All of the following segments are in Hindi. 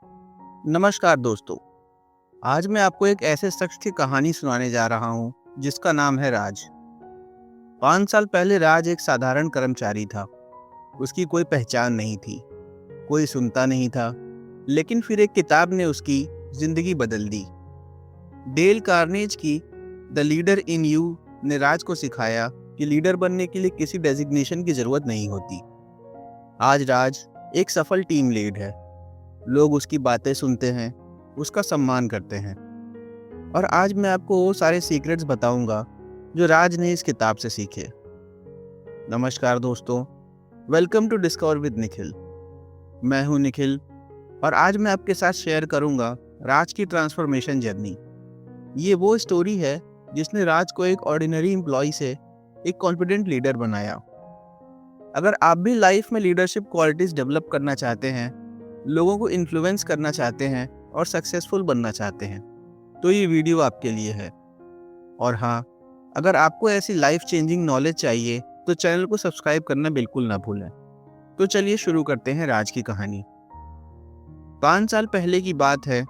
नमस्कार दोस्तों। आज मैं आपको एक ऐसे शख्स की कहानी सुनाने जा रहा हूँ जिसका नाम है राज। 5 साल पहले राज एक साधारण कर्मचारी था। उसकी कोई पहचान नहीं थी, कोई सुनता नहीं था। लेकिन फिर एक किताब ने उसकी जिंदगी बदल दी। डेल कार्नेज की द लीडर इन यू ने राज को सिखाया कि लीडर बनने के लिए किसी डेजिग्नेशन की जरूरत नहीं होती। आज राज एक सफल टीम लीड है। लोग उसकी बातें सुनते हैं, उसका सम्मान करते हैं। और आज मैं आपको वो सारे सीक्रेट्स बताऊंगा जो राज ने इस किताब से सीखे। नमस्कार दोस्तों, welcome to discover with Nikhil. मैं हूं निखिल और आज मैं आपके साथ शेयर करूंगा राज की ट्रांसफॉर्मेशन जर्नी। ये वो स्टोरी है जिसने राज को एक ऑर्डिनरी एम्प्लॉय से एक कॉन्फिडेंट लीडर बनाया। अगर आप भी लाइफ में लीडरशिप क्वालिटीज डेवलप करना चाहते हैं, लोगों को इन्फ्लुएंस करना चाहते हैं और सक्सेसफुल बनना चाहते हैं, तो ये वीडियो आपके लिए है। और हाँ, अगर आपको ऐसी लाइफ चेंजिंग नॉलेज चाहिए तो चैनल को सब्सक्राइब करना बिल्कुल ना भूलें। तो चलिए शुरू करते हैं राज की कहानी। 5 साल पहले की बात है।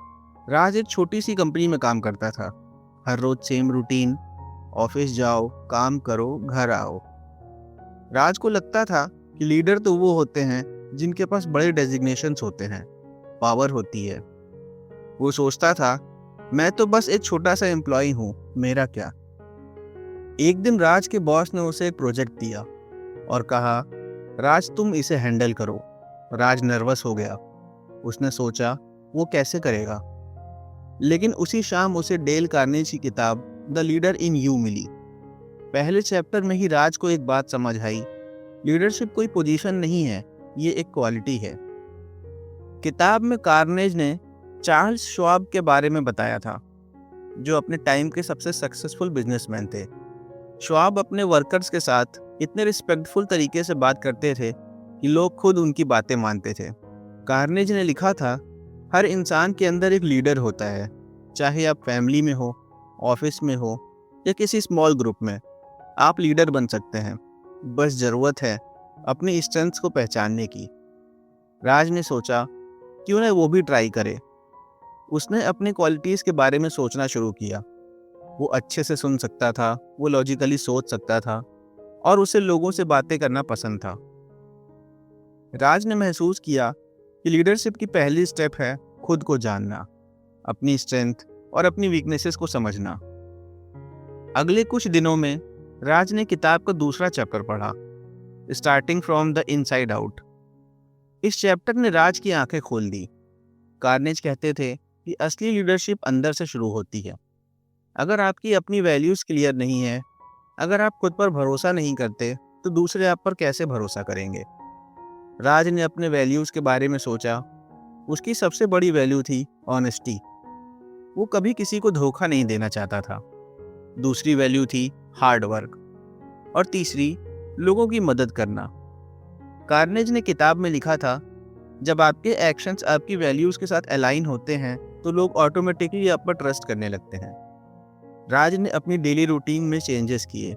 राज एक छोटी सी कंपनी में काम करता था। हर रोज सेम रूटीन, ऑफिस जाओ, काम करो, घर आओ। राज को लगता था कि लीडर तो वो होते हैं जिनके पास बड़े डेजिग्नेशंस होते हैं, पावर होती है। वो सोचता था, मैं तो बस एक छोटा सा एम्प्लॉय हूँ, मेरा क्या। एक दिन राज के बॉस ने उसे एक प्रोजेक्ट दिया और कहा, राज तुम इसे हैंडल करो। राज नर्वस हो गया। उसने सोचा वो कैसे करेगा। लेकिन उसी शाम उसे डेल कार्नेजी की किताब द लीडर इन यू मिली। पहले चैप्टर में ही राज को एक बात समझ आई, लीडरशिप कोई पोजीशन नहीं है, ये एक क्वालिटी है। किताब में कार्नेज ने चार्ल्स श्वाब के बारे में बताया था, जो अपने टाइम के सबसे सक्सेसफुल बिजनेसमैन थे। श्वाब अपने वर्कर्स के साथ इतने रिस्पेक्टफुल तरीके से बात करते थे कि लोग खुद उनकी बातें मानते थे। कार्नेज ने लिखा था, हर इंसान के अंदर एक लीडर होता है, चाहे आप फैमिली में हो, ऑफिस में हो या किसी स्मॉल ग्रुप में। आप लीडर बन सकते हैं, बस ज़रूरत है अपनी स्ट्रेंथ्स को पहचानने की। राज ने सोचा, क्यों ना वो भी ट्राई करे। उसने अपनी क्वालिटीज़ के बारे में सोचना शुरू किया। वो अच्छे से सुन सकता था, वो लॉजिकली सोच सकता था और उसे लोगों से बातें करना पसंद था। राज ने महसूस किया कि लीडरशिप की पहली स्टेप है खुद को जानना, अपनी स्ट्रेंथ और अपनी वीकनेसेस को समझना। अगले कुछ दिनों में राज ने किताब का दूसरा चैप्टर पढ़ा, starting from the inside out. इस चैप्टर ने राज की आंखें खोल दी। कार्नेज कहते थे कि असली लीडरशिप अंदर से शुरू होती है। अगर आपकी अपनी वैल्यूज क्लियर नहीं है, अगर आप खुद पर भरोसा नहीं करते, तो दूसरे आप पर कैसे भरोसा करेंगे। राज ने अपने वैल्यूज के बारे में सोचा। उसकी सबसे बड़ी वैल्यू थी ऑनेस्टी। वो कभी किसी को धोखा नहीं देना चाहता था। दूसरी वैल्यू थी हार्ड वर्क और तीसरी लोगों की मदद करना। कार्नेज ने किताब में लिखा था, जब आपके एक्शंस आपकी वैल्यूज के साथ अलाइन होते हैं तो लोग ऑटोमेटिकली आप पर ट्रस्ट करने लगते हैं। राज ने अपनी डेली रूटीन में चेंजेस किए।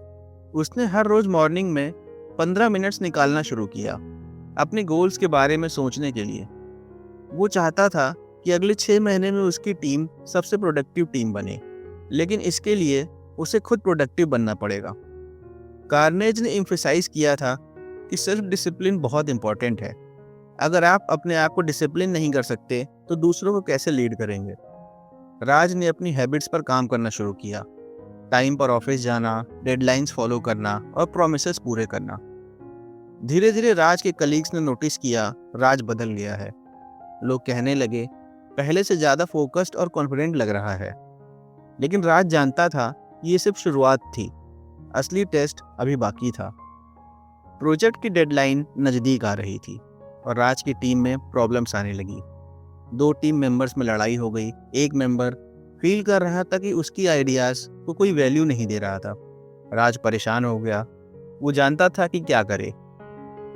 उसने हर रोज मॉर्निंग में 15 मिनट्स निकालना शुरू किया अपने गोल्स के बारे में सोचने के लिए। वो चाहता था कि अगले 6 महीने में उसकी टीम सबसे प्रोडक्टिव टीम बने, लेकिन इसके लिए उसे खुद प्रोडक्टिव बनना पड़ेगा। कार्नेज ने एम्फसाइज किया था कि सेल्फ डिसिप्लिन बहुत इंपॉर्टेंट है। अगर आप अपने आप को डिसिप्लिन नहीं कर सकते तो दूसरों को कैसे लीड करेंगे। राज ने अपनी हैबिट्स पर काम करना शुरू किया, टाइम पर ऑफिस जाना, डेडलाइंस फॉलो करना और प्रॉमिसेस पूरे करना। धीरे धीरे राज के कलीग्स ने नोटिस किया, राज बदल गया है। लोग कहने लगे, पहले से ज़्यादा फोकस्ड और कॉन्फिडेंट लग रहा है। लेकिन राज जानता था ये सिर्फ शुरुआत थी, असली टेस्ट अभी बाकी था। प्रोजेक्ट की डेडलाइन नज़दीक आ रही थी और राज की टीम में प्रॉब्लम्स आने लगी। 2 टीम मेंबर्स में लड़ाई हो गई। एक मेंबर फील कर रहा था कि उसकी आइडियाज़ को कोई वैल्यू नहीं दे रहा था। राज परेशान हो गया। वो जानता था कि क्या करे।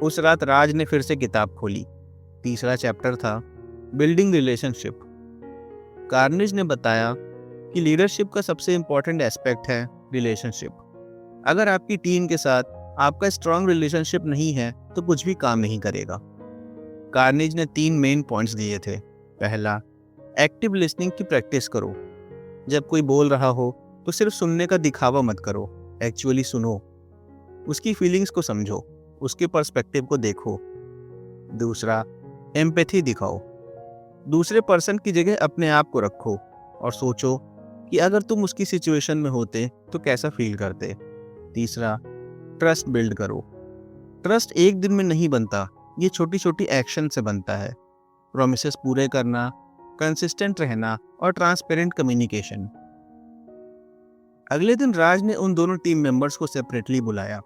उस रात राज ने फिर से किताब खोली। तीसरा चैप्टर था बिल्डिंग रिलेशनशिप। कार्नेज ने बताया कि लीडरशिप का सबसे इम्पोर्टेंट एस्पेक्ट है रिलेशनशिप। अगर आपकी टीम के साथ आपका स्ट्रांग रिलेशनशिप नहीं है तो कुछ भी काम नहीं करेगा। कार्नेज ने 3 मेन पॉइंट्स दिए थे। पहला, एक्टिव लिसनिंग की प्रैक्टिस करो। जब कोई बोल रहा हो तो सिर्फ सुनने का दिखावा मत करो, एक्चुअली सुनो। उसकी फीलिंग्स को समझो, उसके पर्सपेक्टिव को देखो। दूसरा, एम्पैथी दिखाओ। दूसरे पर्सन की जगह अपने आप को रखो और सोचो कि अगर तुम उसकी सिचुएशन में होते तो कैसा फील करते। तीसरा, ट्रस्ट बिल्ड करो। ट्रस्ट एक दिन में नहीं बनता, ये छोटी छोटी एक्शन से बनता है। प्रॉमिसेस पूरे करना, कंसिस्टेंट रहना और ट्रांसपेरेंट कम्युनिकेशन। अगले दिन राज ने उन दोनों टीम मेंबर्स को सेपरेटली बुलाया।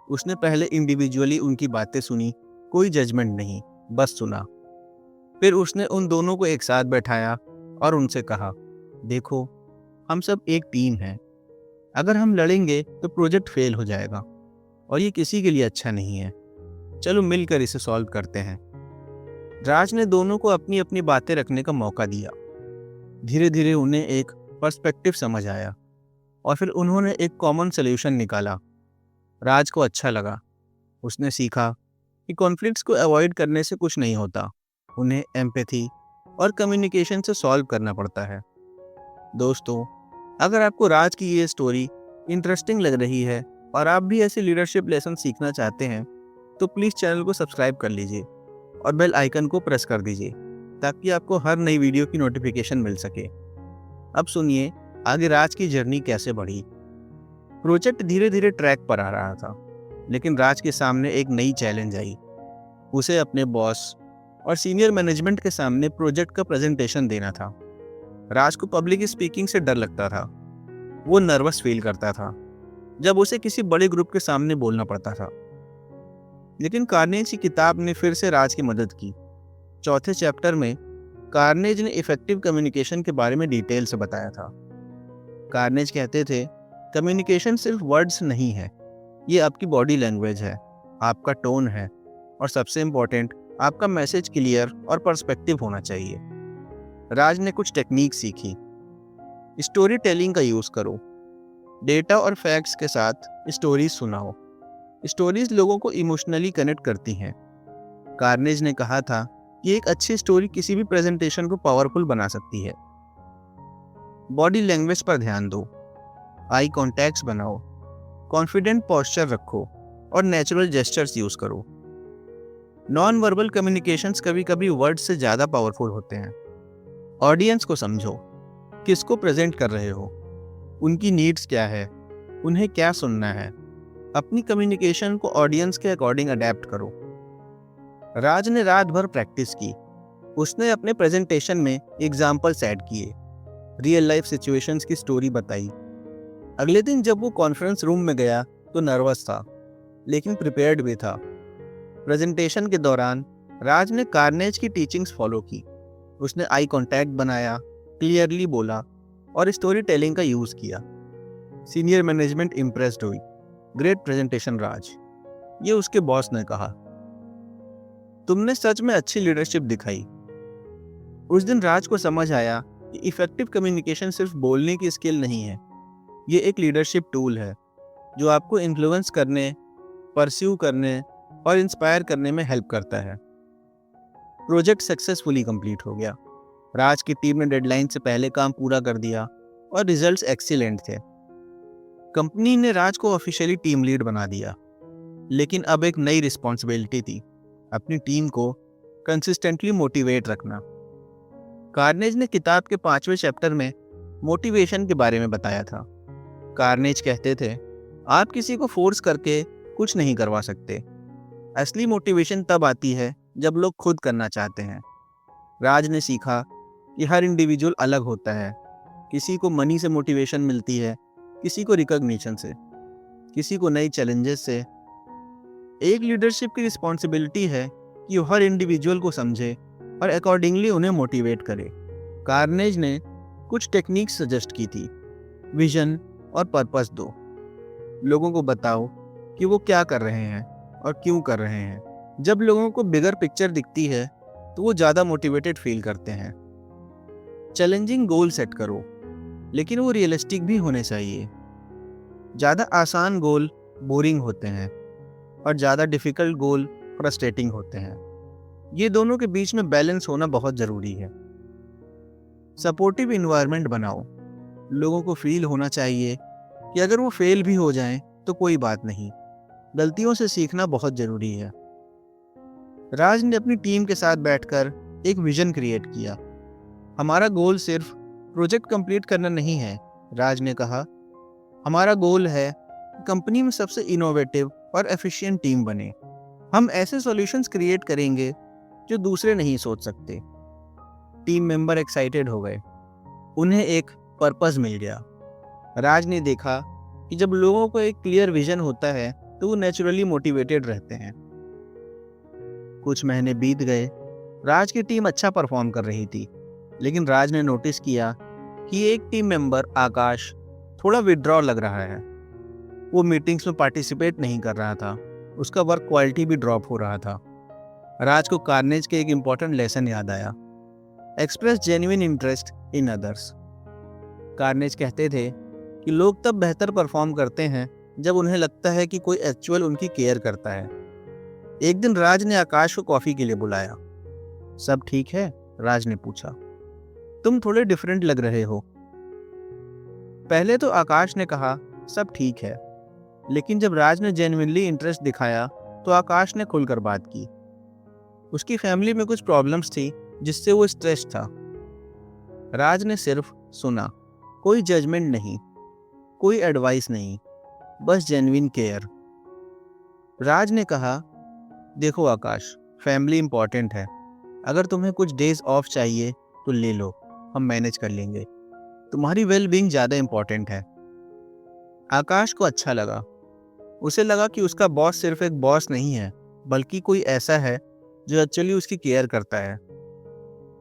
उसने पहले इंडिविजुअली उनकी बातें सुनी, कोई जजमेंट नहीं, बस सुना। फिर उसने उन दोनों को एक साथ बैठाया और उनसे कहा, देखो, हम सब एक टीम हैं। अगर हम लड़ेंगे तो प्रोजेक्ट फेल हो जाएगा और ये किसी के लिए अच्छा नहीं है। चलो मिलकर इसे सॉल्व करते हैं। राज ने दोनों को अपनी अपनी बातें रखने का मौका दिया। धीरे धीरे उन्हें एक पर्सपेक्टिव समझ आया और फिर उन्होंने एक कॉमन सोल्यूशन निकाला। राज को अच्छा लगा। उसने सीखा कि कॉन्फ्लिक्ट्स को अवॉइड करने से कुछ नहीं होता, उन्हें एम्पैथी और कम्युनिकेशन से सॉल्व करना पड़ता है। दोस्तों, अगर आपको राज की ये स्टोरी इंटरेस्टिंग लग रही है और आप भी ऐसे लीडरशिप लेसन सीखना चाहते हैं तो प्लीज़ चैनल को सब्सक्राइब कर लीजिए और बेल आइकन को प्रेस कर दीजिए ताकि आपको हर नई वीडियो की नोटिफिकेशन मिल सके। अब सुनिए आगे राज की जर्नी कैसे बढ़ी। प्रोजेक्ट धीरे धीरे ट्रैक पर आ रहा था, लेकिन राज के सामने एक नई चैलेंज आई। उसे अपने बॉस और सीनियर मैनेजमेंट के सामने प्रोजेक्ट का प्रेजेंटेशन देना था। राज को पब्लिक स्पीकिंग से डर लगता था। वो नर्वस फील करता था जब उसे किसी बड़े ग्रुप के सामने बोलना पड़ता था। लेकिन कार्नेज की किताब ने फिर से राज की मदद की। चौथे चैप्टर में कार्नेज ने इफेक्टिव कम्युनिकेशन के बारे में डिटेल से बताया था। कार्नेज कहते थे, कम्युनिकेशन सिर्फ वर्ड्स नहीं है, ये आपकी बॉडी लैंग्वेज है, आपका टोन है और सबसे इम्पोर्टेंट, आपका मैसेज क्लियर और पर्सपेक्टिव होना चाहिए। राज ने कुछ टेक्निक सीखी। स्टोरी टेलिंग का यूज़ करो। डेटा और फैक्ट्स के साथ स्टोरीज सुनाओ। स्टोरीज लोगों को इमोशनली कनेक्ट करती हैं। कार्नेज ने कहा था कि एक अच्छी स्टोरी किसी भी प्रेजेंटेशन को पावरफुल बना सकती है। बॉडी लैंग्वेज पर ध्यान दो। आई कॉन्टैक्ट्स बनाओ, कॉन्फिडेंट पोस्चर रखो और नेचुरल जेस्चर्स यूज़ करो। नॉन वर्बल कम्युनिकेशंस कभी कभी वर्ड्स से ज़्यादा पावरफुल होते हैं। ऑडियंस को समझो, किसको प्रेजेंट कर रहे हो, उनकी नीड्स क्या है, उन्हें क्या सुनना है। अपनी कम्युनिकेशन को ऑडियंस के अकॉर्डिंग अडेप्ट करो। राज ने रात भर प्रैक्टिस की। उसने अपने प्रेजेंटेशन में एग्जाम्पल्स ऐड किए, रियल लाइफ सिचुएशंस की स्टोरी बताई। अगले दिन जब वो कॉन्फ्रेंस रूम में गया तो नर्वस था, लेकिन प्रिपेयर्ड भी था। प्रेजेंटेशन के दौरान राज ने कार्नेज की टीचिंग्स फॉलो की। उसने आई कांटेक्ट बनाया, क्लियरली बोला और स्टोरी टेलिंग का यूज़ किया। सीनियर मैनेजमेंट इम्प्रेस्ड हुई। ग्रेट प्रेजेंटेशन राज, ये उसके बॉस ने कहा। तुमने सच में अच्छी लीडरशिप दिखाई। उस दिन राज को समझ आया कि इफेक्टिव कम्युनिकेशन सिर्फ बोलने की स्किल नहीं है, ये एक लीडरशिप टूल है जो आपको इन्फ्लुएंस करने, परस्यू करने और इंस्पायर करने में हेल्प करता है। प्रोजेक्ट सक्सेसफुली कंप्लीट हो गया। राज की टीम ने डेडलाइन से पहले काम पूरा कर दिया और रिजल्ट्स एक्सीलेंट थे। कंपनी ने राज को ऑफिशियली टीम लीड बना दिया, लेकिन अब एक नई रिस्पॉन्सिबिलिटी थी, अपनी टीम को कंसिस्टेंटली मोटिवेट रखना। कार्नेज ने किताब के 5वें चैप्टर में मोटिवेशन के बारे में बताया था। कार्नेज कहते थे, आप किसी को फोर्स करके कुछ नहीं करवा सकते। असली मोटिवेशन तब आती है जब लोग खुद करना चाहते हैं। राज ने सीखा कि हर इंडिविजुअल अलग होता है। किसी को मनी से मोटिवेशन मिलती है, किसी को रिकॉग्निशन से, किसी को नई चैलेंजेस से। एक लीडरशिप की रिस्पॉन्सिबिलिटी है कि वो हर इंडिविजुअल को समझे और अकॉर्डिंगली उन्हें मोटिवेट करे। कार्नेज ने कुछ टेक्निक्स सजेस्ट की थी। विजन और पर्पस दो। लोगों को बताओ कि वो क्या कर रहे हैं और क्यों कर रहे हैं। जब लोगों को बिगर पिक्चर दिखती है तो वो ज़्यादा मोटिवेटेड फील करते हैं। चैलेंजिंग गोल सेट करो, लेकिन वो रियलिस्टिक भी होने चाहिए। ज़्यादा आसान गोल बोरिंग होते हैं और ज़्यादा डिफ़िकल्ट गोल फ्रस्ट्रेटिंग होते हैं। ये दोनों के बीच में बैलेंस होना बहुत जरूरी है। सपोर्टिव इन्वायरमेंट बनाओ। लोगों को फील होना चाहिए कि अगर वो फेल भी हो जाएं तो कोई बात नहीं, गलतियों से सीखना बहुत जरूरी है। राज ने अपनी टीम के साथ बैठकर एक विजन क्रिएट किया। हमारा गोल सिर्फ प्रोजेक्ट कंप्लीट करना नहीं है, राज ने कहा। हमारा गोल है कि कंपनी में सबसे इनोवेटिव और एफिशिएंट टीम बने। हम ऐसे सॉल्यूशंस क्रिएट करेंगे जो दूसरे नहीं सोच सकते। टीम मेंबर एक्साइटेड हो गए। उन्हें एक पर्पस मिल गया। राज ने देखा कि जब लोगों को एक क्लियर विजन होता है तो वो नेचुरली मोटिवेटेड रहते हैं। कुछ महीने बीत गए। राज की टीम अच्छा परफॉर्म कर रही थी, लेकिन राज ने नोटिस किया कि एक टीम मेंबर आकाश थोड़ा विड्रॉ लग रहा है। वो मीटिंग्स में पार्टिसिपेट नहीं कर रहा था। उसका वर्क क्वालिटी भी ड्रॉप हो रहा था। राज को कार्नेज के एक इम्पॉर्टेंट लेसन याद आया, express genuine interest in others. Carnage कहते थे कि लोग तब बेहतर परफॉर्म करते हैं जब उन्हें लगता है कि कोई एक्चुअल उनकी केयर करता है। एक दिन राज ने आकाश को कॉफी के लिए बुलाया। सब ठीक है? राज ने पूछा। तुम थोड़े डिफरेंट लग रहे हो। पहले तो आकाश ने कहा सब ठीक है, लेकिन जब राज ने जेन्युइनली इंटरेस्ट दिखाया तो आकाश ने खुलकर बात की। उसकी फैमिली में कुछ प्रॉब्लम्स थी जिससे वो स्ट्रेस था। राज ने सिर्फ सुना, कोई जजमेंट नहीं, कोई एडवाइस नहीं, बस जेन्युइन केयर। राज ने कहा, देखो आकाश, फैमिली इंपॉर्टेंट है। अगर तुम्हें कुछ डेज ऑफ चाहिए तो ले लो, हम मैनेज कर लेंगे। तुम्हारी वेलबींग ज़्यादा इंपॉर्टेंट है। आकाश को अच्छा लगा। उसे लगा कि उसका बॉस सिर्फ एक बॉस नहीं है, बल्कि कोई ऐसा है जो एक्चुअली उसकी केयर करता है।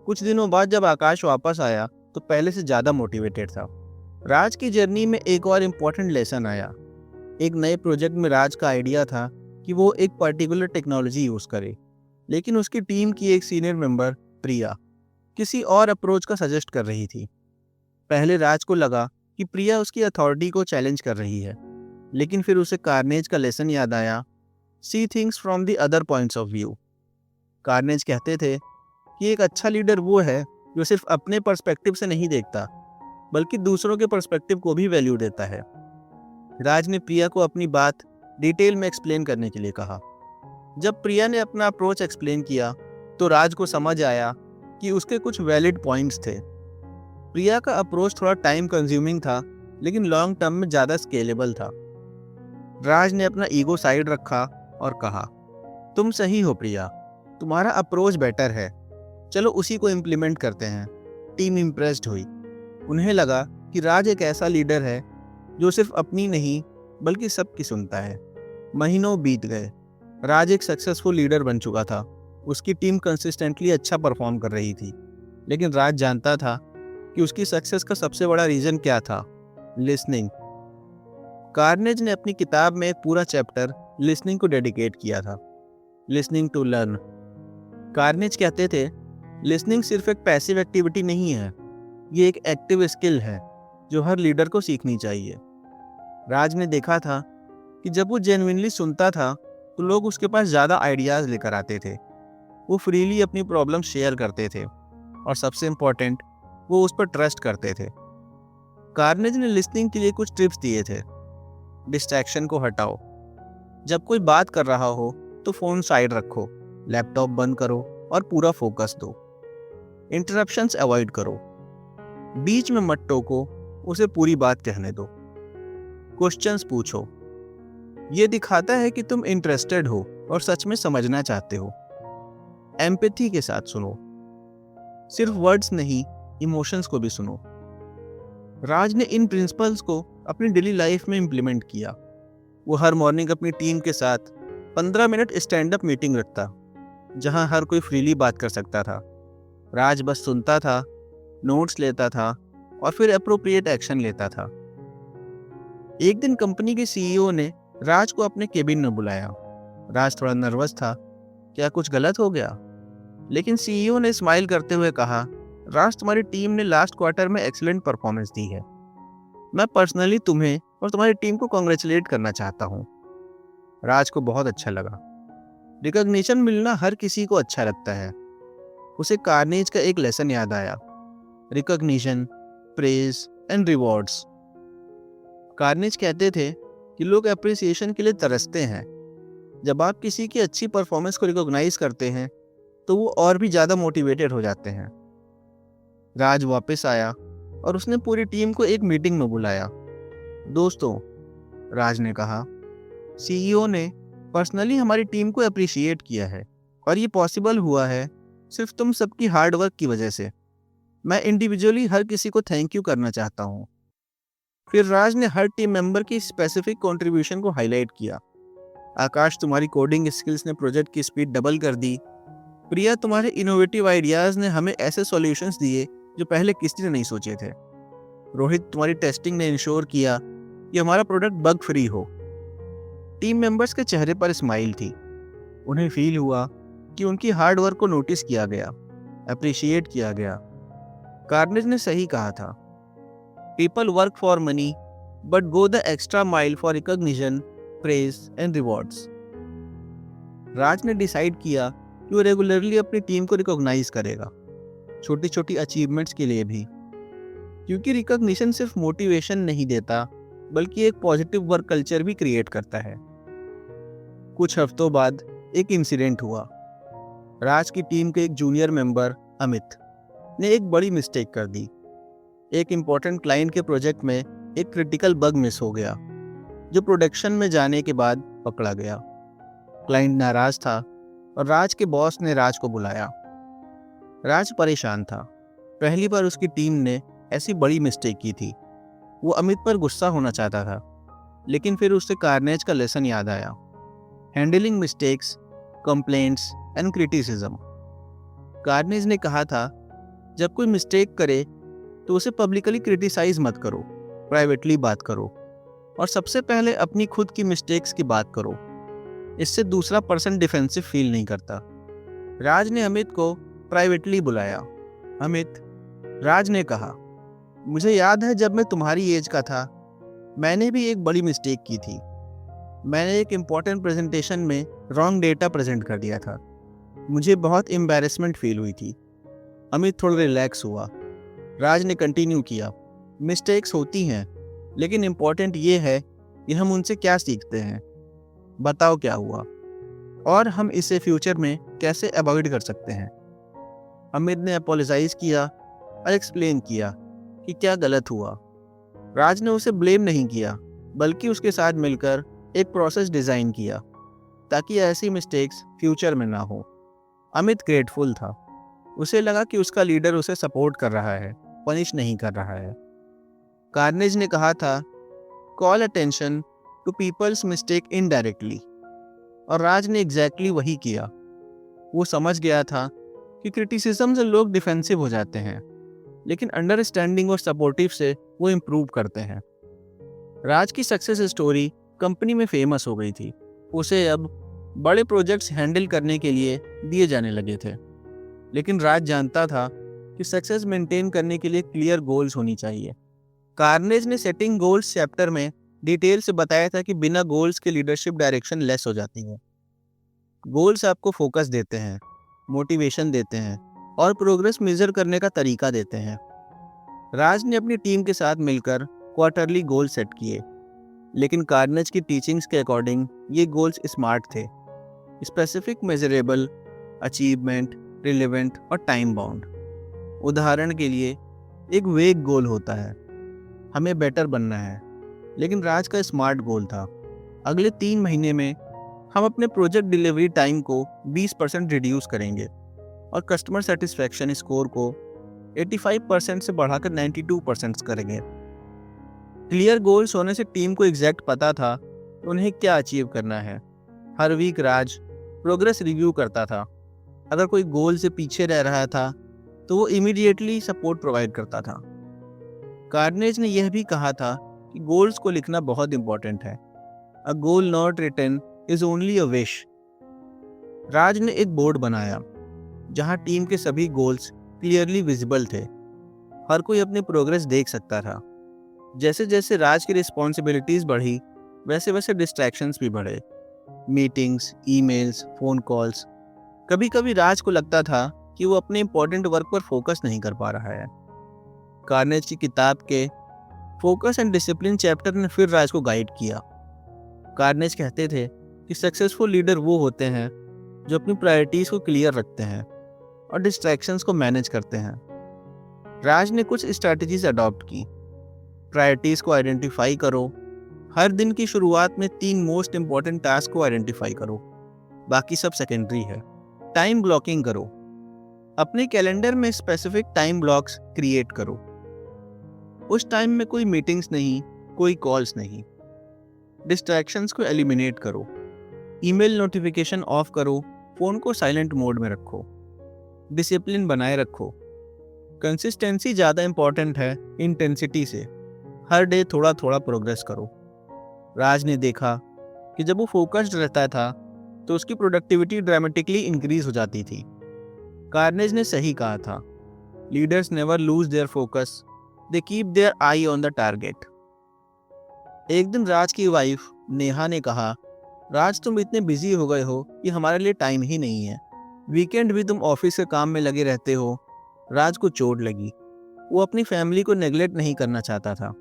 कुछ दिनों बाद जब आकाश वापस आया तो पहले से ज़्यादा मोटिवेटेड था। राज की जर्नी में एक और इम्पॉर्टेंट लेसन आया। एक नए प्रोजेक्ट में राज का आइडिया था कि वो एक पर्टिकुलर टेक्नोलॉजी यूज़ करे, लेकिन उसकी टीम की एक सीनियर मेंबर प्रिया किसी और अप्रोच का सजेस्ट कर रही थी। पहले राज को लगा कि प्रिया उसकी अथॉरिटी को चैलेंज कर रही है, लेकिन फिर उसे कार्नेज का लेसन याद आया, see things from the other points of view. Carnage कहते थे कि एक अच्छा लीडर वो है जो सिर्फ अपने पर्सपेक्टिव से नहीं देखता, बल्कि दूसरों के पर्सपेक्टिव को भी वैल्यू देता है। राज ने प्रिया को अपनी बात डिटेल में एक्सप्लेन करने के लिए कहा। जब प्रिया ने अपना अप्रोच एक्सप्लेन किया तो राज को समझ आया कि उसके कुछ वैलिड पॉइंट्स थे। प्रिया का अप्रोच थोड़ा टाइम कंज्यूमिंग था, लेकिन लॉन्ग टर्म में ज़्यादा स्केलेबल था। राज ने अपना ईगो साइड रखा और कहा, तुम सही हो प्रिया, तुम्हारा अप्रोच बेटर है, चलो उसी को इम्प्लीमेंट करते हैं। टीम इम्प्रेस्ड हुई। उन्हें लगा कि राज एक ऐसा लीडर है जो सिर्फ अपनी नहीं बल्कि सबकी सुनता है। महीनों बीत गए। राज एक सक्सेसफुल लीडर बन चुका था। उसकी टीम कंसिस्टेंटली अच्छा परफॉर्म कर रही थी, लेकिन राज जानता था कि उसकी सक्सेस का सबसे बड़ा रीजन क्या था, लिसनिंग। कार्नेज ने अपनी किताब में एक पूरा चैप्टर लिसनिंग को डेडिकेट किया था, लिसनिंग टू लर्न। कार्नेज कहते थे, लिसनिंग सिर्फ एक पैसिव एक्टिविटी नहीं है, ये एक एक्टिव स्किल है जो हर लीडर को सीखनी चाहिए। राज ने देखा था कि जब वो जेन्युइनली सुनता था तो लोग उसके पास ज़्यादा आइडियाज़ लेकर आते थे। वो फ्रीली अपनी प्रॉब्लम शेयर करते थे और सबसे इम्पोर्टेंट, वो उस पर ट्रस्ट करते थे। कार्नेज ने लिसनिंग के लिए कुछ टिप्स दिए थे। डिस्ट्रैक्शन को हटाओ। जब कोई बात कर रहा हो तो फ़ोन साइड रखो, लैपटॉप बंद करो और पूरा फोकस दो। इंटरप्शंस अवॉइड करो। बीच में मत टोको, उसे पूरी बात कहने दो। क्वेश्चंस पूछो। ये दिखाता है कि तुम इंटरेस्टेड हो और सच में समझना चाहते हो। एम्पैथी के साथ सुनो, सिर्फ वर्ड्स नहीं, इमोशंस को भी सुनो। राज ने इन प्रिंसिपल्स को अपनी डेली लाइफ में इम्प्लीमेंट किया। वो हर मॉर्निंग अपनी टीम के साथ 15 मिनट स्टैंड अप मीटिंग रखता, जहां हर कोई फ्रीली बात कर सकता था। राज बस सुनता था, नोट्स लेता था और फिर अप्रोप्रिएट एक्शन लेता था। एक दिन कंपनी के सीईओ ने राज को अपने केबिन में बुलाया। राज थोड़ा नर्वस था, क्या कुछ गलत हो गया? लेकिन सीईओ ने स्माइल करते हुए कहा, राज, तुम्हारी टीम ने लास्ट क्वार्टर में एक्सीलेंट परफॉर्मेंस दी है। मैं पर्सनली तुम्हें और तुम्हारी टीम को कॉन्ग्रेचुलेट करना चाहता हूँ। राज को बहुत अच्छा लगा। रिकॉग्निशन मिलना हर किसी को अच्छा लगता है। उसे कार्नेज का एक लेसन याद आया, recognition, praise and rewards. Carnage कहते थे कि लोग अप्रिसिएशन के लिए तरसते हैं। जब आप किसी की अच्छी परफॉर्मेंस को रिकॉग्नाइज करते हैं तो वो और भी ज़्यादा मोटिवेटेड हो जाते हैं। राज वापस आया और उसने पूरी टीम को एक मीटिंग में बुलाया। दोस्तों, राज ने कहा, सीईओ ने पर्सनली हमारी टीम को अप्रिशिएट किया है और ये पॉसिबल हुआ है सिर्फ तुम सबकी हार्ड वर्क की वजह से। मैं इंडिविजुअली हर किसी को थैंक यू करना चाहता हूँ। फिर राज ने हर टीम मेंबर की स्पेसिफिक कंट्रीब्यूशन को हाईलाइट किया। आकाश, तुम्हारी कोडिंग स्किल्स ने प्रोजेक्ट की स्पीड डबल कर दी। प्रिया, तुम्हारे इनोवेटिव आइडियाज ने हमें ऐसे सॉल्यूशंस दिए जो पहले किसी ने नहीं सोचे थे। रोहित, तुम्हारी टेस्टिंग ने इंश्योर किया कि हमारा प्रोडक्ट बग फ्री हो। टीम मेंबर्स के चेहरे पर स्माइल थी। उन्हें फील हुआ कि उनकी हार्ड वर्क को नोटिस किया गया, अप्रिशिएट किया गया। कार्नेज ने सही कहा था, people work for money but go the extra mile for recognition, praise and rewards. Raj ने डिसाइड किया कि वो रेगुलरली अपनी टीम को रिकॉग्नाइज करेगा, छोटी छोटी अचीवमेंट्स के लिए भी, क्योंकि रिकॉग्निशन सिर्फ मोटिवेशन नहीं देता बल्कि एक पॉजिटिव वर्क कल्चर भी क्रिएट करता है। कुछ हफ्तों बाद एक इंसिडेंट हुआ। राज की टीम के एक जूनियर मेंबर अमित ने एक बड़ी मिस्टेक कर दी। एक इम्पोर्टेंट क्लाइंट के प्रोजेक्ट में एक क्रिटिकल बग मिस हो गया जो प्रोडक्शन में जाने के बाद पकड़ा गया। क्लाइंट नाराज था और राज के बॉस ने राज को बुलाया। राज परेशान था। पहली बार उसकी टीम ने ऐसी बड़ी मिस्टेक की थी। वो अमित पर गुस्सा होना चाहता था, लेकिन फिर उसे कार्नेज का लेसन याद आया, handling mistakes, complaints and criticism. Carnage ने कहा था, जब कोई मिस्टेक करे तो उसे पब्लिकली क्रिटिसाइज मत करो, प्राइवेटली बात करो और सबसे पहले अपनी खुद की मिस्टेक्स की बात करो। इससे दूसरा पर्सन डिफेंसिव फील नहीं करता। राज ने अमित को प्राइवेटली बुलाया। अमित, राज ने कहा, मुझे याद है जब मैं तुम्हारी एज का था, मैंने भी एक बड़ी मिस्टेक की थी। मैंने एक इम्पॉर्टेंट प्रेजेंटेशन में रॉन्ग डेटा प्रेजेंट कर दिया था। मुझे बहुत एम्बैरेसमेंट फील हुई थी। अमित थोड़ा रिलैक्स हुआ। राज ने कंटिन्यू किया, मिस्टेक्स होती हैं, लेकिन इम्पॉर्टेंट ये है कि हम उनसे क्या सीखते हैं। बताओ क्या हुआ और हम इसे फ्यूचर में कैसे अवॉइड कर सकते हैं। अमित ने अपोलोजाइज किया और एक्सप्लेन किया कि क्या गलत हुआ। राज ने उसे ब्लेम नहीं किया, बल्कि उसके साथ मिलकर एक प्रोसेस डिज़ाइन किया ताकि ऐसी मिस्टेक्स फ्यूचर में ना हो। अमित ग्रेटफुल था। उसे लगा कि उसका लीडर उसे सपोर्ट कर रहा है, पनिश नहीं कर रहा है। कार्नेज ने कहा था, call attention to people's mistake indirectly, और राज ने एग्जैक्टली वही किया। वो समझ गया था कि क्रिटिसिज्म से लोग डिफेंसिव हो जाते हैं, लेकिन अंडरस्टैंडिंग और सपोर्टिव से वो इम्प्रूव करते हैं। राज की सक्सेस स्टोरी कंपनी में फेमस हो गई थी। उसे अब बड़े प्रोजेक्ट्स हैंडल करने के लिए दिए जाने लगे थे, लेकिन राज जानता था कि सक्सेस मेंटेन करने के लिए क्लियर गोल्स होनी चाहिए। कार्नेज ने सेटिंग गोल्स चैप्टर में डिटेल से बताया था कि बिना गोल्स के लीडरशिप डायरेक्शन लेस हो जाती है। गोल्स आपको फोकस देते हैं, मोटिवेशन देते हैं और प्रोग्रेस मेजर करने का तरीका देते हैं। राज ने अपनी टीम के साथ मिलकर क्वार्टरली गोल सेट किए, लेकिन कार्नेज की टीचिंग्स के अकॉर्डिंग ये गोल्स स्मार्ट थे, स्पेसिफिक, मेजरेबल, अचीवमेंट, रिलेवेंट और टाइम बाउंड। उदाहरण के लिए, एक वेग गोल होता है, हमें बेटर बनना है, लेकिन राज का स्मार्ट गोल था, अगले 3 महीने में हम अपने प्रोजेक्ट डिलीवरी टाइम को 20% रिड्यूस करेंगे और कस्टमर सेटिस्फैक्शन स्कोर को 85% से बढ़ाकर 92% करेंगे। क्लियर गोल्स होने से टीम को एग्जैक्ट पता था उन्हें क्या अचीव करना है। हर वीक राज प्रोग्रेस रिव्यू करता था। अगर कोई गोल से पीछे रह रहा था तो वो इमीडिएटली सपोर्ट प्रोवाइड करता था। कार्नेज ने यह भी कहा था कि गोल्स को लिखना बहुत इंपॉर्टेंट है। A goal not written is only a wish. Raj ने एक बोर्ड बनाया जहां टीम के सभी गोल्स क्लियरली विजिबल थे। हर कोई अपनी प्रोग्रेस देख सकता था। जैसे जैसे राज की रिस्पॉन्सिबिलिटीज बढ़ी, वैसे वैसे डिस्ट्रैक्शंस भी बढ़े। Meetings, emails, phone calls. कभी कभी राज को लगता था कि वो अपने इंपॉर्टेंट वर्क पर फोकस नहीं कर पा रहा है। कार्नेज की किताब के फोकस एंड डिसिप्लिन चैप्टर ने फिर राज को गाइड किया। कार्नेज कहते थे कि सक्सेसफुल लीडर वो होते हैं जो अपनी प्रायोरिटीज को क्लियर रखते हैं और डिस्ट्रैक्शंस को मैनेज करते हैं। राज ने कुछ स्ट्रैटेजीज अडॉप्ट की। प्रायोरिटीज को आइडेंटिफाई करो। हर दिन की शुरुआत में 3 मोस्ट इंपॉर्टेंट टास्क को आइडेंटिफाई करो, बाकी सब सेकेंडरी है। टाइम ब्लॉकिंग करो। अपने कैलेंडर में स्पेसिफिक टाइम ब्लॉक्स क्रिएट करो। उस टाइम में कोई मीटिंग्स नहीं, कोई कॉल्स नहीं। डिस्ट्रैक्शंस को एलिमिनेट करो। ईमेल नोटिफिकेशन ऑफ करो, फोन को साइलेंट मोड में रखो। डिसिप्लिन बनाए रखो। कंसिस्टेंसी ज़्यादा इंपॉर्टेंट है इंटेंसिटी से। हर डे थोड़ा थोड़ा प्रोग्रेस करो। राज ने देखा कि जब वो फोकस्ड रहता था तो उसकी प्रोडक्टिविटी ड्रामेटिकली इंक्रीज हो जाती थी। कार्नेज ने सही कहा था, leaders never lose their focus, they keep their eye on the target. एक दिन राज की वाइफ नेहा ने कहा, राज तुम इतने बिजी हो गए हो कि हमारे लिए टाइम ही नहीं है। वीकेंड भी तुम ऑफिस के काम में लगे रहते हो। राज को चोट लगी। वो अपनी फैमिली को नेग्लेक्ट नहीं करना चाहता था।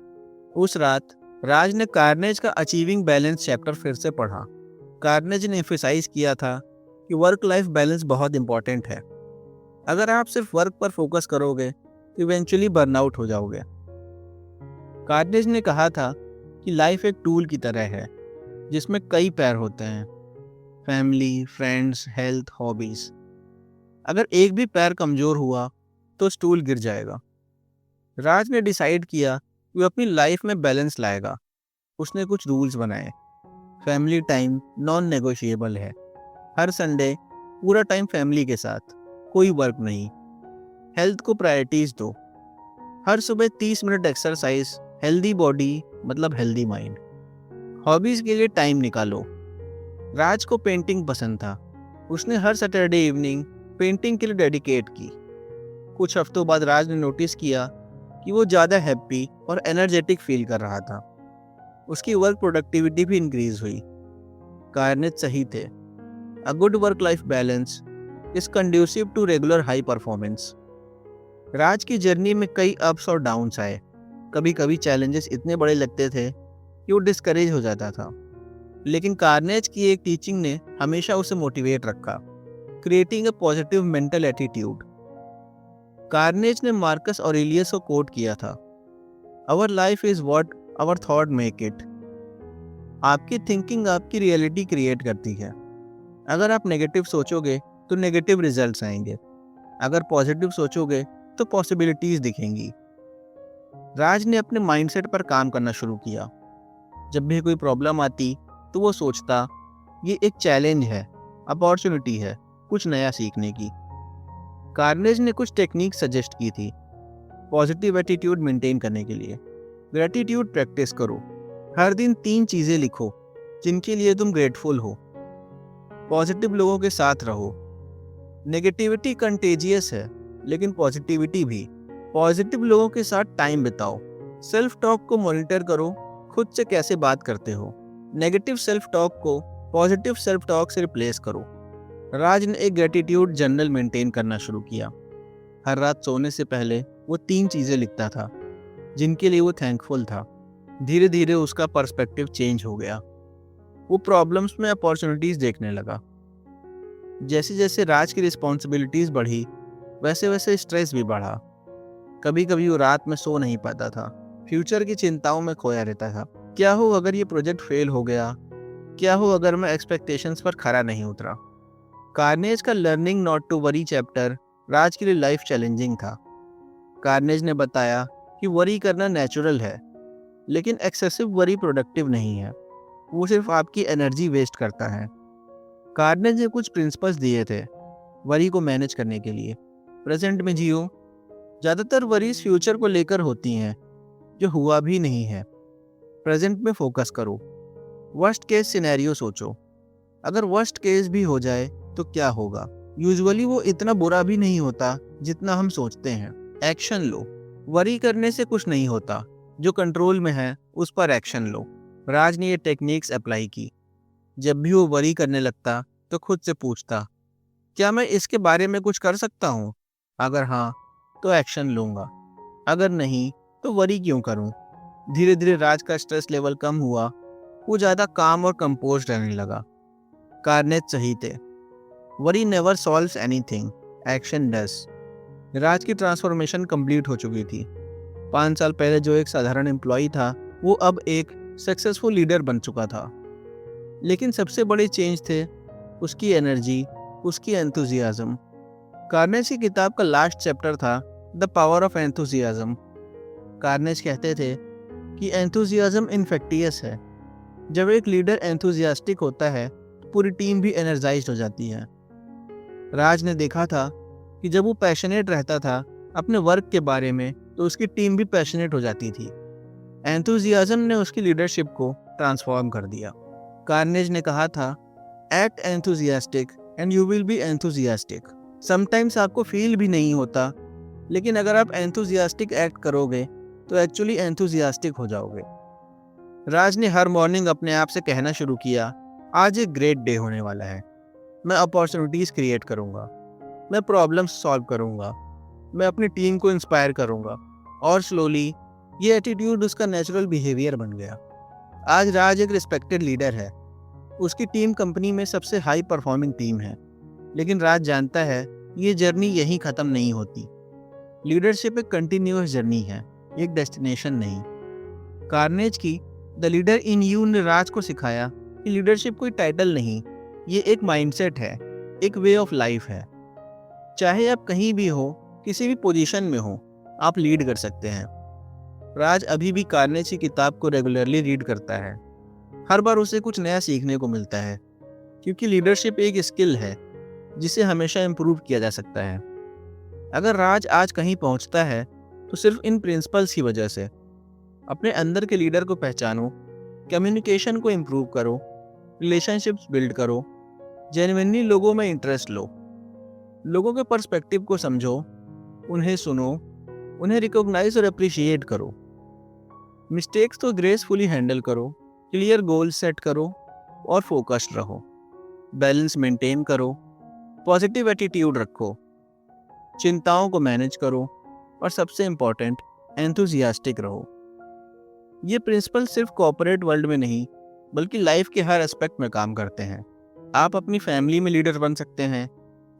उस रात राज ने कार्नेज का अचीविंग बैलेंस चैप्टर फिर से पढ़ा। कार्नेज ने एम्फसाइज किया था कि वर्क लाइफ बैलेंस बहुत इंपॉर्टेंट है। अगर आप सिर्फ वर्क पर फोकस करोगे तो इवेंचुअली बर्नआउट हो जाओगे। कार्नेज ने कहा था कि लाइफ एक टूल की तरह है जिसमें कई पैर होते हैं, फैमिली, फ्रेंड्स, हेल्थ, हॉबीज। अगर एक भी पैर कमजोर हुआ तो स्टूल गिर जाएगा। राज ने डिसाइड किया कि वो अपनी लाइफ में बैलेंस लाएगा। उसने कुछ रूल्स बनाए। फैमिली टाइम नॉन नेगोशिएबल है। हर संडे पूरा टाइम फैमिली के साथ, कोई वर्क नहीं। हेल्थ को प्रायोरिटीज दो। हर सुबह 30 मिनट एक्सरसाइज। हेल्दी बॉडी मतलब हेल्दी माइंड। हॉबीज के लिए टाइम निकालो। राज को पेंटिंग पसंद था। उसने हर सैटरडे इवनिंग पेंटिंग के लिए डेडिकेट की। कुछ हफ्तों बाद राज ने नोटिस किया कि वो ज़्यादा हैप्पी और एनर्जेटिक फील कर रहा था। उसकी वर्क प्रोडक्टिविटी भी इंक्रीज हुई। कार्नेज सही थे, a good work life balance is conducive to regular high performance. Raj की जर्नी में कई अप्स और डाउन्स आए। कभी कभी चैलेंजेस इतने बड़े लगते थे कि वो डिस्करेज हो जाता था, लेकिन कार्नेज की एक टीचिंग ने हमेशा उसे मोटिवेट रखा, creating a positive mental attitude. Carnegie ने मार्कस ऑरेलियस को कोट किया था, our life is what our thought make it. आपकी थिंकिंग आपकी रियलिटी क्रिएट करती है। अगर आप नेगेटिव सोचोगे तो नेगेटिव रिजल्ट्स आएंगे। अगर पॉजिटिव सोचोगे तो पॉसिबिलिटीज दिखेंगी। राज ने अपने माइंडसेट पर काम करना शुरू किया। जब भी कोई प्रॉब्लम आती तो वो सोचता, ये एक चैलेंज है, अपॉर्चुनिटी है कुछ नया सीखने की। कार्नेज ने कुछ टेक्निक सजेस्ट की थी पॉजिटिव एटीट्यूड मेंटेन करने के लिए। ग्रेटिट्यूड प्रैक्टिस करो। हर दिन 3 चीज़ें लिखो जिनके लिए तुम ग्रेटफुल हो। पॉजिटिव लोगों के साथ रहो। नेगेटिविटी कंटेजियस है, लेकिन पॉजिटिविटी भी। पॉजिटिव लोगों के साथ टाइम बिताओ। सेल्फ टॉक को मॉनिटर करो, खुद से कैसे बात करते हो। नेगेटिव सेल्फ टॉक को पॉजिटिव सेल्फ टॉक से रिप्लेस करो। राज ने एक ग्रेटिट्यूड जर्नल मेंटेन करना शुरू किया। हर रात सोने से पहले वो 3 चीज़ें लिखता था जिनके लिए वो थैंकफुल था। धीरे धीरे उसका पर्सपेक्टिव चेंज हो गया। वो प्रॉब्लम्स में अपॉर्चुनिटीज देखने लगा। जैसे जैसे राज की रिस्पॉन्सिबिलिटीज बढ़ी, वैसे वैसे स्ट्रेस भी बढ़ा। कभी कभी वो रात में सो नहीं पाता था। फ्यूचर की चिंताओं में खोया रहता था। क्या हो अगर ये प्रोजेक्ट फेल हो गया? क्या हो अगर मैं एक्सपेक्टेशंस पर खरा नहीं उतरा? कार्नेज का learning not to worry chapter Raj के लिए लाइफ चैलेंजिंग था। कार्नेज ने बताया कि वरी करना नेचुरल है, लेकिन एक्सेसिव वरी प्रोडक्टिव नहीं है। वो सिर्फ आपकी एनर्जी वेस्ट करता है। कार्नेज ने कुछ प्रिंसिपल्स दिए थे वरी को मैनेज करने के लिए। प्रेजेंट में जियो। ज़्यादातर वरीज फ्यूचर को लेकर होती हैं जो हुआ भी नहीं है। प्रेजेंट में फोकस करो। वर्स्ट केस सिनेरियो सोचो। अगर वर्स्ट केस भी हो जाए तो क्या होगा? यूजुअली वो इतना बुरा भी नहीं होता जितना हम सोचते हैं। एक्शन लो। वरी करने से कुछ नहीं होता। जो कंट्रोल में है उस पर एक्शन लो। राज ने ये टेक्निक्स अप्लाई की। जब भी वो वरी करने लगता तो खुद से पूछता, क्या मैं इसके बारे में कुछ कर सकता हूँ? अगर हाँ, तो एक्शन लूंगा। अगर नहीं, तो वरी क्यों करूँ? धीरे धीरे राज का स्ट्रेस लेवल कम हुआ। वो ज़्यादा काम और कंपोज रहने लगा। कार्नेज सही थे। Worry never solves anything, action does. Raj की ट्रांसफॉर्मेशन कंप्लीट हो चुकी थी। 5 साल पहले जो एक साधारण एम्प्लॉय था, वो अब एक सक्सेसफुल लीडर बन चुका था। लेकिन सबसे बड़े चेंज थे उसकी एनर्जी, उसकी एंथुजियाज्म। कार्नेज की किताब का लास्ट चैप्टर था the power of enthusiasm. Carnage कहते थे कि एंथुजियाज्म इन्फेक्टियस है। जब एक लीडर एंथुजियास्टिक होता है तो पूरी टीम भी एनर्जाइज्ड हो जाती है। राज ने देखा था कि जब वो पैशनेट रहता था अपने वर्क के बारे में, तो उसकी टीम भी पैशनेट हो जाती थी। एंथुजियाज्म ने उसकी लीडरशिप को ट्रांसफॉर्म कर दिया। कार्नेज ने कहा था, act enthusiastic and you will be enthusiastic. Sometimes आपको फील भी नहीं होता, लेकिन अगर आप एंथुजियास्टिक एक्ट करोगे तो एक्चुअली एंथुजियास्टिक हो जाओगे। राज ने हर मॉर्निंग अपने आप से कहना शुरू किया, आज एक ग्रेट डे होने वाला है। मैं अपॉर्चुनिटीज़ क्रिएट करूँगा, मैं प्रॉब्लम्स सॉल्व करूँगा, मैं अपनी टीम को इंस्पायर करूँगा। और स्लोली ये एटीट्यूड उसका नेचुरल बिहेवियर बन गया। आज राज एक रिस्पेक्टेड लीडर है। उसकी टीम कंपनी में सबसे हाई परफॉर्मिंग टीम है। लेकिन राज जानता है ये जर्नी यहीं ख़त्म नहीं होती। लीडरशिप एक कंटिन्यूअस जर्नी है, एक डेस्टिनेशन नहीं। कार्नेज की द लीडर इन यू ने राज को सिखाया कि लीडरशिप कोई टाइटल नहीं, ये एक माइंडसेट है, एक वे ऑफ लाइफ है। चाहे आप कहीं भी हो, किसी भी पोजीशन में हो, आप लीड कर सकते हैं। राज अभी भी कार्नेज की किताब को रेगुलरली रीड करता है। हर बार उसे कुछ नया सीखने को मिलता है, क्योंकि लीडरशिप एक स्किल है जिसे हमेशा इम्प्रूव किया जा सकता है। अगर राज आज कहीं पहुंचता है तो सिर्फ इन प्रिंसिपल्स की वजह से। अपने अंदर के लीडर को पहचानो, कम्युनिकेशन को इम्प्रूव करो, रिलेशनशिप्स बिल्ड करो, जेन्युइनली लोगों में इंटरेस्ट लो, लोगों के पर्सपेक्टिव को समझो, उन्हें सुनो, उन्हें रिकॉग्नाइज और अप्रिशिएट करो। मिस्टेक्स तो ग्रेसफुली हैंडल करो, क्लियर गोल सेट करो और फोकस्ड रहो। बैलेंस मेंटेन करो, पॉजिटिव एटीट्यूड रखो, चिंताओं को मैनेज करो और सबसे इम्पॉर्टेंट, एंथुजियास्टिक रहो। ये प्रिंसिपल सिर्फ कॉर्पोरेट वर्ल्ड में नहीं, बल्कि लाइफ के हर एस्पेक्ट में काम करते हैं। आप अपनी फैमिली में लीडर बन सकते हैं,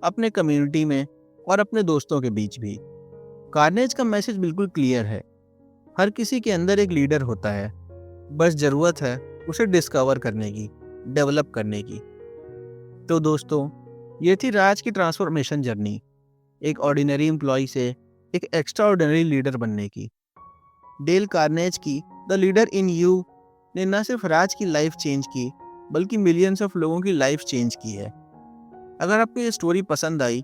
अपने कम्युनिटी में और अपने दोस्तों के बीच भी। कार्नेज का मैसेज बिल्कुल क्लियर है, हर किसी के अंदर एक लीडर होता है, बस ज़रूरत है उसे डिस्कवर करने की, डेवलप करने की। तो दोस्तों, ये थी राज की ट्रांसफॉर्मेशन जर्नी, एक ऑर्डिनरी एम्प्लॉय से एक एक्स्ट्रा ऑर्डिनरी लीडर बनने की। डेल कार्नेज की द लीडर इन यू ने न सिर्फ राज की लाइफ चेंज की, बल्कि मिलियंस ऑफ लोगों की लाइफ चेंज की है। अगर आपको ये स्टोरी पसंद आई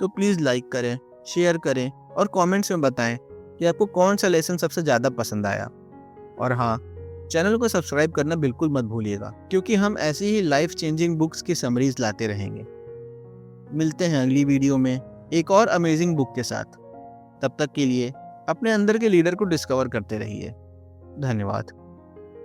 तो प्लीज़ लाइक करें, शेयर करें और कमेंट्स में बताएं कि आपको कौन सा लेसन सबसे ज़्यादा पसंद आया। और हाँ, चैनल को सब्सक्राइब करना बिल्कुल मत भूलिएगा, क्योंकि हम ऐसी ही लाइफ चेंजिंग बुक्स की समरीज लाते रहेंगे। मिलते हैं अगली वीडियो में एक और अमेजिंग बुक के साथ। तब तक के लिए अपने अंदर के लीडर को डिस्कवर करते रहिए। धन्यवाद।